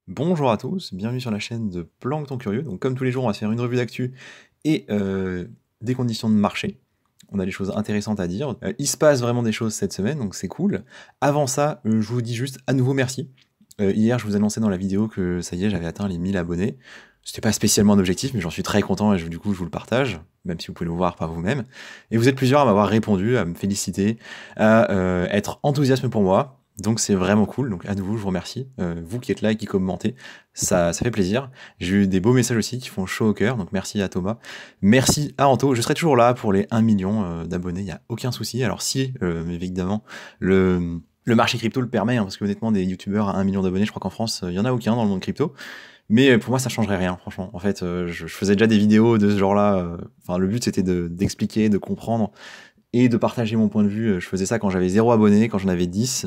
Bonjour à tous, bienvenue sur la chaîne de Plancton Curieux. Donc comme tous les jours, on va se faire une revue d'actu et des conditions de marché. On a des choses intéressantes à dire. Il se passe vraiment des choses cette semaine, donc c'est cool. Avant ça, je vous dis juste à nouveau merci. Hier, je vous annonçais dans la vidéo que ça y est, j'avais atteint les 1000 abonnés. C'était pas spécialement un objectif, mais j'en suis très content et du coup, je vous le partage, même si vous pouvez le voir par vous-même. Et vous êtes plusieurs à m'avoir répondu, à me féliciter, à être enthousiaste pour moi. Donc c'est vraiment cool. Donc à nouveau, je vous remercie. Vous qui êtes là et qui commentez, ça fait plaisir. J'ai eu des beaux messages aussi qui font chaud au cœur. Donc merci à Thomas. Merci à Anto. Je serai toujours là pour les 1 million d'abonnés. Il n'y a aucun souci. Alors si, évidemment, le marché crypto le permet, hein, parce que honnêtement, des youtubeurs à 1 million d'abonnés, je crois qu'en France, il y en a aucun dans le monde crypto. Mais pour moi, ça changerait rien, franchement. En fait, je faisais déjà des vidéos de ce genre-là. Enfin, le but, c'était d'expliquer, de comprendre et de partager mon point de vue. Je faisais ça quand j'avais 0 abonnés, quand j'en avais 10.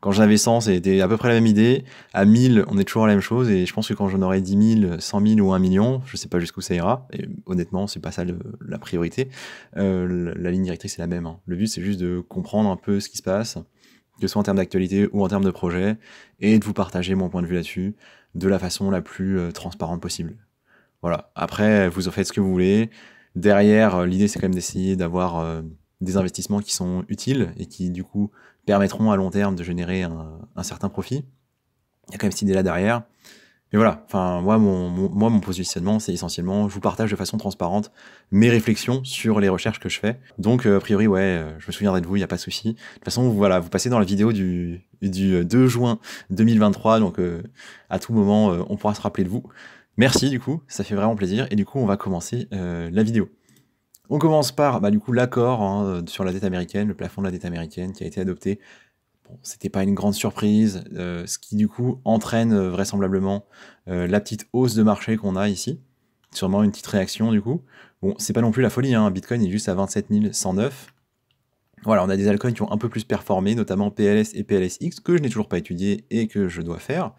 Quand j'en avais 100, c'était à peu près la même idée. À 1000, on est toujours à la même chose. Et je pense que quand j'en aurai 10 000, 100 000 ou 1 million, je sais pas jusqu'où ça ira. Et honnêtement, c'est pas ça la priorité. La ligne directrice, c'est la même, hein. Le but, c'est juste de comprendre un peu ce qui se passe, que ce soit en termes d'actualité ou en termes de projet, et de vous partager mon point de vue là-dessus de la façon la plus transparente possible. Voilà. Après, vous en faites ce que vous voulez. Derrière, l'idée, c'est quand même d'essayer d'avoir des investissements qui sont utiles et qui, du coup, permettront à long terme de générer un certain profit. Il y a quand même cette idée-là derrière. Mais voilà, enfin, moi, mon positionnement, c'est essentiellement, je vous partage de façon transparente mes réflexions sur les recherches que je fais. Donc, a priori, ouais, je me souviendrai de vous, il n'y a pas de souci. De toute façon, voilà, vous passez dans la vidéo du 2 juin 2023, donc à tout moment, on pourra se rappeler de vous. Merci, du coup, ça fait vraiment plaisir. Et du coup, on va commencer la vidéo. On commence par, du coup, l'accord hein, sur la dette américaine, le plafond de la dette américaine qui a été adopté. Bon, c'était pas une grande surprise, ce qui du coup entraîne vraisemblablement la petite hausse de marché qu'on a ici. Sûrement une petite réaction du coup. Bon, c'est pas non plus la folie, hein. Bitcoin est juste à 27 109. Voilà, on a des altcoins qui ont un peu plus performé, notamment PLS et PLSX, que je n'ai toujours pas étudié et que je dois faire,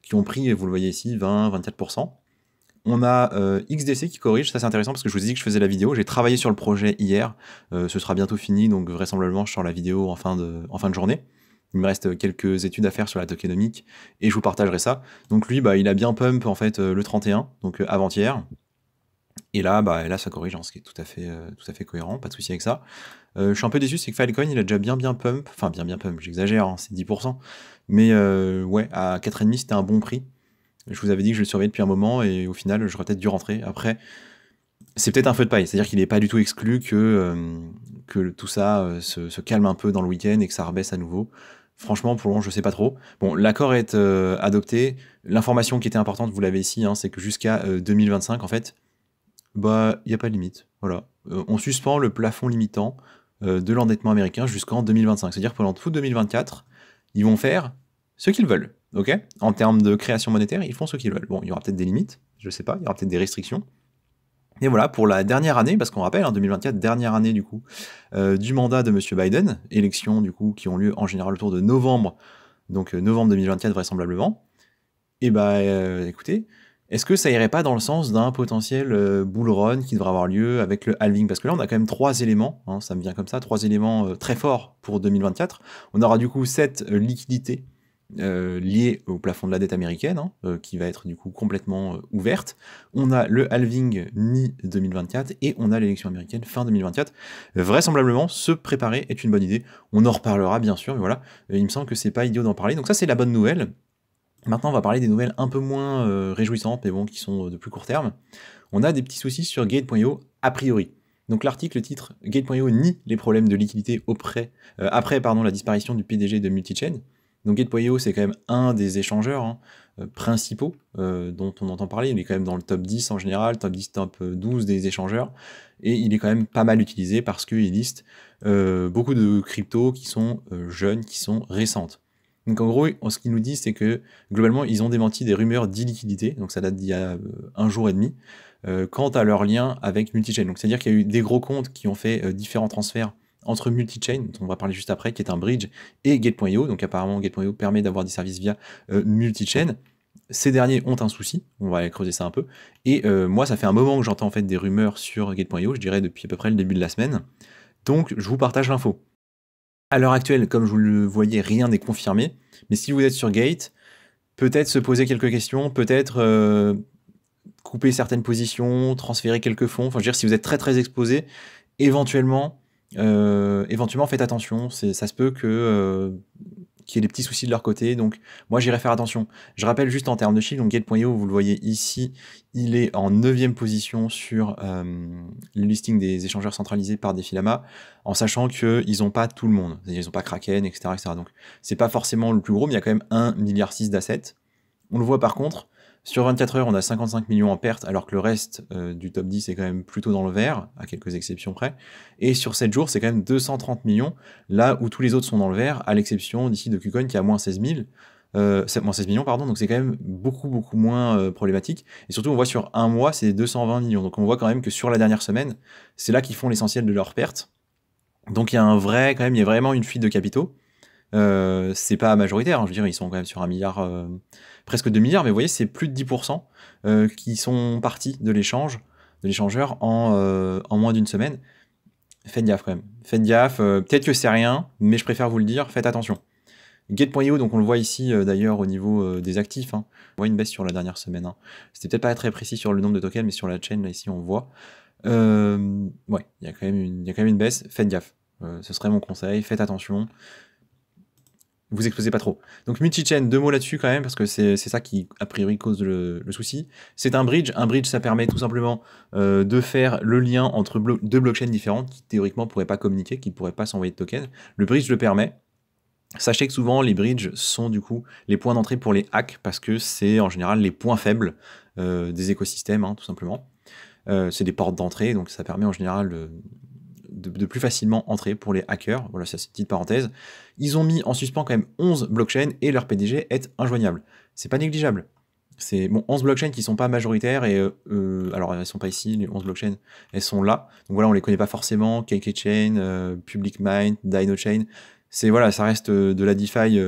qui ont pris, vous le voyez ici, 20-24%. On a XDC qui corrige, ça c'est intéressant parce que je vous ai dit que je faisais la vidéo, j'ai travaillé sur le projet hier, ce sera bientôt fini, donc vraisemblablement je sors la vidéo en fin de journée. Il me reste quelques études à faire sur la tokenomique et je vous partagerai ça. Donc lui, il a bien pump en fait le 31, donc avant-hier. Et là, là ça corrige, hein, ce qui est tout à fait cohérent, pas de souci avec ça. Je suis un peu déçu, c'est que Filecoin il a déjà bien pump, enfin bien pump, j'exagère, hein, c'est 10%. Mais ouais, à 4,5 c'était un bon prix. Je vous avais dit que je le surveillais depuis un moment et au final, j'aurais peut-être dû rentrer. Après, c'est peut-être un feu de paille, c'est-à-dire qu'il n'est pas du tout exclu que tout ça se calme un peu dans le week-end et que ça rebaisse à nouveau. Franchement, pour le moment, je sais pas trop. Bon, l'accord est adopté. L'information qui était importante, vous l'avez ici, hein, c'est que jusqu'à 2025, en fait, il n'y a pas de limite. Voilà. On suspend le plafond limitant de l'endettement américain jusqu'en 2025. C'est-à-dire que pendant tout 2024, ils vont faire ce qu'ils veulent. Ok. En termes de création monétaire, ils font ce qu'ils veulent. Bon, il y aura peut-être des limites, je sais pas, il y aura peut-être des restrictions. Et voilà, pour la dernière année, parce qu'on rappelle, 2024, dernière année du coup, du mandat de M. Biden, élections du coup qui ont lieu en général autour de novembre, donc novembre 2024 vraisemblablement. Et écoutez, est-ce que ça irait pas dans le sens d'un potentiel bull run qui devrait avoir lieu avec le halving? Parce que là, on a quand même 3 éléments, hein, ça me vient comme ça, 3 éléments très forts pour 2024. On aura du coup cette liquidité liée au plafond de la dette américaine, hein, qui va être du coup complètement ouverte. On a le halving mi-2024 et on a l'élection américaine fin 2024. Vraisemblablement, se préparer est une bonne idée. On en reparlera bien sûr, mais voilà, il me semble que c'est pas idiot d'en parler. Donc ça, c'est la bonne nouvelle. Maintenant, on va parler des nouvelles un peu moins réjouissantes, mais bon, qui sont de plus court terme. On a des petits soucis sur Gate.io a priori. Donc l'article titre Gate.io nie les problèmes de liquidité après la disparition du PDG de Multichain. Donc Gate.io, c'est quand même un des échangeurs principaux dont on entend parler. Il est quand même dans le top 10 en général, top 10, top 12 des échangeurs. Et il est quand même pas mal utilisé parce qu'il liste beaucoup de cryptos qui sont jeunes, qui sont récentes. Donc en gros, ce qu'ils nous disent, c'est que globalement, ils ont démenti des rumeurs d'illiquidité, donc ça date d'il y a 1 jour et demi, quant à leur lien avec Multichain. Donc c'est-à-dire qu'il y a eu des gros comptes qui ont fait différents transferts entre Multichain, dont on va parler juste après, qui est un bridge, et Gate.io. Donc apparemment, Gate.io permet d'avoir des services via Multichain. Ces derniers ont un souci, on va aller creuser ça un peu. Et moi, ça fait un moment que j'entends en fait des rumeurs sur Gate.io, je dirais depuis à peu près le début de la semaine. Donc je vous partage l'info. À l'heure actuelle, comme vous le voyez, rien n'est confirmé, mais si vous êtes sur Gate, peut-être se poser quelques questions, peut-être couper certaines positions, transférer quelques fonds. Enfin, je veux dire, si vous êtes très très exposé, éventuellement, faites attention. Ça se peut qu'il y ait des petits soucis de leur côté. Donc, moi, j'irai faire attention. Je rappelle juste en termes de chiffres, donc Gate.io, vous le voyez ici, il est en 9e position sur le listing des échangeurs centralisés par Defilama, en sachant qu'ils n'ont pas tout le monde. Ils n'ont pas Kraken, etc., etc. Donc, c'est pas forcément le plus gros, mais il y a quand même 1,6 milliard d'assets. On le voit par contre, sur 24 heures, on a 55 millions en perte, alors que le reste du top 10 est quand même plutôt dans le vert, à quelques exceptions près. Et sur 7 jours, c'est quand même 230 millions, là où tous les autres sont dans le vert, à l'exception d'ici de KuCoin qui a moins 16 millions, pardon, donc c'est quand même beaucoup moins problématique. Et surtout, on voit sur un mois, c'est 220 millions. Donc on voit quand même que sur la dernière semaine, c'est là qu'ils font l'essentiel de leurs pertes. Donc il y a il y a vraiment une fuite de capitaux. C'est pas majoritaire, hein, je veux dire, ils sont quand même sur 1 milliard, presque 2 milliards, mais vous voyez, c'est plus de 10% qui sont partis de l'échangeur en moins d'une semaine. Faites gaffe quand même. Faites gaffe, peut-être que c'est rien, mais je préfère vous le dire, faites attention. Gate.io, donc on le voit ici d'ailleurs au niveau des actifs, hein. On voit une baisse sur la dernière semaine, hein. C'était peut-être pas très précis sur le nombre de tokens, mais sur la chaîne, là ici on voit. Ouais, il y a quand même une baisse, faites gaffe. Ce serait mon conseil, faites attention. Vous exposez pas trop. Donc multi-chain, 2 mots là-dessus quand même, parce que c'est ça qui, a priori, cause le souci. C'est un bridge. Un bridge, ça permet tout simplement de faire le lien entre deux blockchains différentes qui, théoriquement, ne pourraient pas communiquer, qui ne pourraient pas s'envoyer de tokens. Le bridge le permet. Sachez que souvent, les bridges sont du coup les points d'entrée pour les hacks, parce que c'est en général les points faibles des écosystèmes, hein, tout simplement. C'est des portes d'entrée, donc ça permet en général de plus facilement entrer pour les hackers. Voilà, c'est une petite parenthèse. Ils ont mis en suspens quand même 11 blockchains et leur PDG est injoignable. C'est pas négligeable. C'est bon, 11 blockchains qui sont pas majoritaires et alors elles sont pas ici, les 11 blockchains, elles sont là. Donc voilà, on les connaît pas forcément. KK Chain, Public Mind, Dino Chain. C'est voilà, ça reste de la DeFi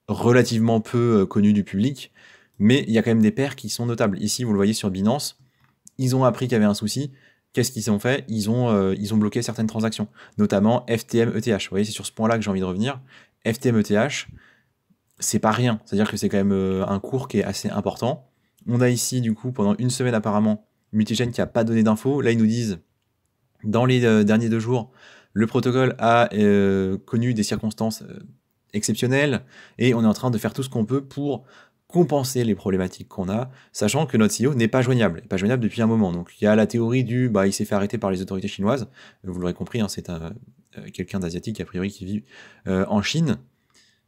relativement peu connue du public, mais il y a quand même des paires qui sont notables. Ici, vous le voyez sur Binance, ils ont appris qu'il y avait un souci. Qu'est-ce qu'ils ont fait ? Ils ont bloqué certaines transactions, notamment FTM ETH. Vous voyez, c'est sur ce point-là que j'ai envie de revenir. FTM ETH, c'est pas rien. C'est-à-dire que c'est quand même un cours qui est assez important. On a ici, du coup, pendant une semaine apparemment, Multichain qui n'a pas donné d'infos. Là, ils nous disent, dans les derniers 2 jours, le protocole a connu des circonstances exceptionnelles et on est en train de faire tout ce qu'on peut pour compenser les problématiques qu'on a, sachant que notre CEO n'est pas joignable depuis un moment. Donc il y a la théorie du il s'est fait arrêter par les autorités chinoises, vous l'aurez compris, hein, c'est quelqu'un d'asiatique a priori qui vit en Chine.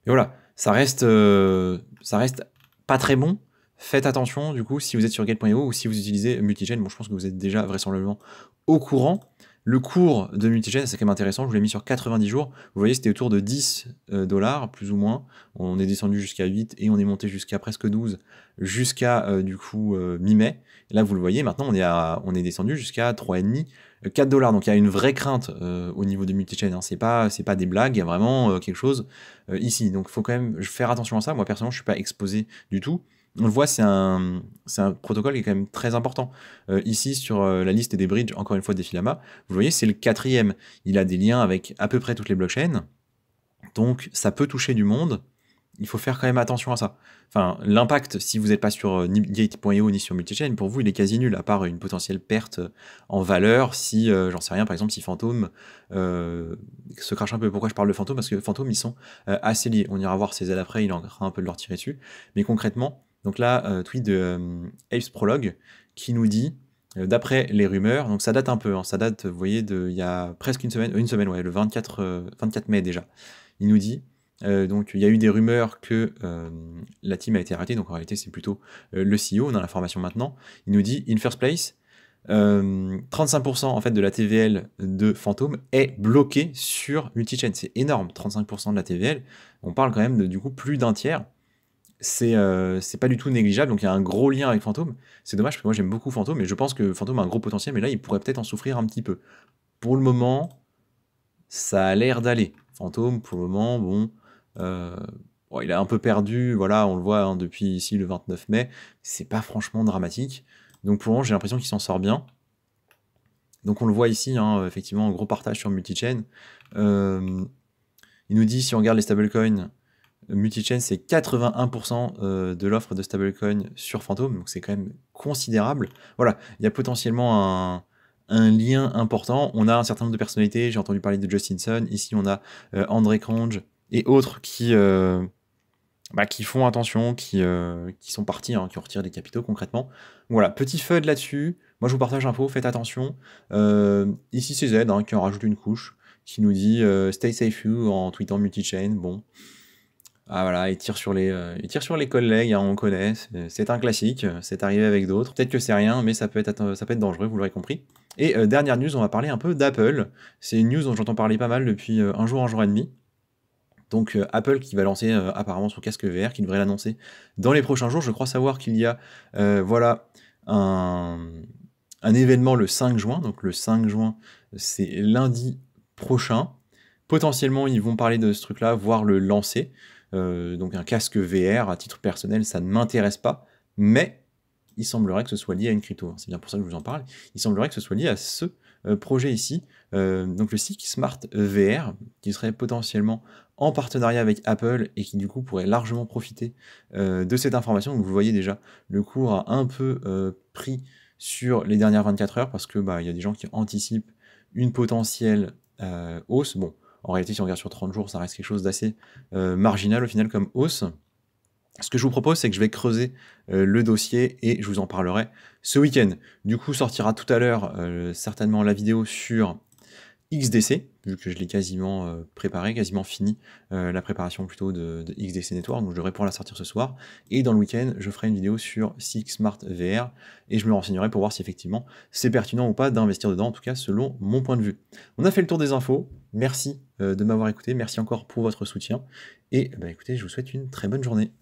Et voilà, ça reste pas très bon. Faites attention du coup si vous êtes sur Gate.io ou si vous utilisez Multichain. Bon, je pense que vous êtes déjà vraisemblablement au courant. Le cours de Multichain, c'est quand même intéressant, je vous l'ai mis sur 90 jours. Vous voyez, c'était autour de 10 $, plus ou moins. On est descendu jusqu'à 8 et on est monté jusqu'à presque 12, jusqu'à du coup mi-mai. Là, vous le voyez, maintenant on est descendu jusqu'à 3,5, 4 $. Donc il y a une vraie crainte au niveau de Multichain, hein. C'est pas des blagues, il y a vraiment quelque chose ici. Donc il faut quand même faire attention à ça. Moi, personnellement, je suis pas exposé du tout. On le voit, c'est un protocole qui est quand même très important. Ici, sur la liste des bridges, encore une fois, Defilama, vous voyez, c'est le 4e. Il a des liens avec à peu près toutes les blockchains. Donc, ça peut toucher du monde. Il faut faire quand même attention à ça. Enfin, l'impact, si vous n'êtes pas sur ni Gate.io ni sur Multichain, pour vous, il est quasi nul, à part une potentielle perte en valeur si, j'en sais rien, par exemple, si Phantom se crache un peu. Pourquoi je parle de Phantom ? Parce que Phantom, ils sont assez liés. On ira voir ces aides après, il est en train un peu de leur tirer dessus. Mais concrètement, donc là, tweet de Apes Prologue qui nous dit, d'après les rumeurs, donc ça date un peu, hein, ça date, vous voyez, il y a presque une semaine, ouais, le 24 mai déjà. Il nous dit, donc il y a eu des rumeurs que la team a été arrêtée, donc en réalité c'est plutôt le CEO, on a l'information maintenant. Il nous dit, in first place, 35% en fait de la TVL de Phantom est bloquée sur Multichain. C'est énorme, 35% de la TVL. On parle quand même de du coup plus d'un tiers. C'est pas du tout négligeable, donc il y a un gros lien avec Phantom. C'est dommage parce que moi j'aime beaucoup Phantom, et je pense que Phantom a un gros potentiel, mais là il pourrait peut-être en souffrir un petit peu. Pour le moment, ça a l'air d'aller. Phantom, pour le moment, bon, il a un peu perdu, voilà, on le voit hein, depuis ici le 29 mai, c'est pas franchement dramatique. Donc pour le moment, j'ai l'impression qu'il s'en sort bien. Donc on le voit ici, hein, effectivement, un gros partage sur Multichain. Il nous dit, si on regarde les stablecoins, Multichain, c'est 81% de l'offre de stablecoin sur Phantom, donc c'est quand même considérable. Voilà, il y a potentiellement un lien important. On a un certain nombre de personnalités, j'ai entendu parler de Justin Sun, ici on a André Cronje et autres qui font attention, qui sont partis, hein, qui ont retiré des capitaux concrètement. Voilà, petit FUD là-dessus. Moi, je vous partage l'info, faites attention. Ici, c'est Z hein, qui en rajoute une couche, qui nous dit Stay safe you en tweetant multi-chain. Bon. Ah voilà, il tire sur les collègues, hein, on connaît, c'est un classique, c'est arrivé avec d'autres. Peut-être que c'est rien, mais ça peut être dangereux, vous l'aurez compris. Et dernière news, on va parler un peu d'Apple. C'est une news dont j'entends parler pas mal depuis un jour et demi. Donc Apple qui va lancer apparemment son casque VR, qui devrait l'annoncer dans les prochains jours. Je crois savoir qu'il y a voilà, un événement le 5 juin. Donc le 5 juin, c'est lundi prochain. Potentiellement, ils vont parler de ce truc-là, voire le lancer. Donc un casque VR, à titre personnel, ça ne m'intéresse pas. Mais il semblerait que ce soit lié à une crypto. C'est bien pour ça que je vous en parle. Il semblerait que ce soit lié à ce projet ici. Donc le SIC Smart VR, qui serait potentiellement en partenariat avec Apple et qui du coup pourrait largement profiter de cette information. Donc vous voyez déjà, le cours a un peu pris sur les dernières 24 heures parce que y a des gens qui anticipent une potentielle hausse. Bon, en réalité, si on regarde sur 30 jours, ça reste quelque chose d'assez marginal au final comme hausse. Ce que je vous propose, c'est que je vais creuser le dossier et je vous en parlerai ce week-end. Du coup, sortira tout à l'heure certainement la vidéo sur XDC, vu que je l'ai quasiment préparé, quasiment fini la préparation plutôt de XDC Network, donc je devrais pouvoir la sortir ce soir. Et dans le week-end, je ferai une vidéo sur SIC Smart VR et je me renseignerai pour voir si effectivement c'est pertinent ou pas d'investir dedans, en tout cas selon mon point de vue. On a fait le tour des infos, merci de m'avoir écouté, merci encore pour votre soutien et écoutez, je vous souhaite une très bonne journée.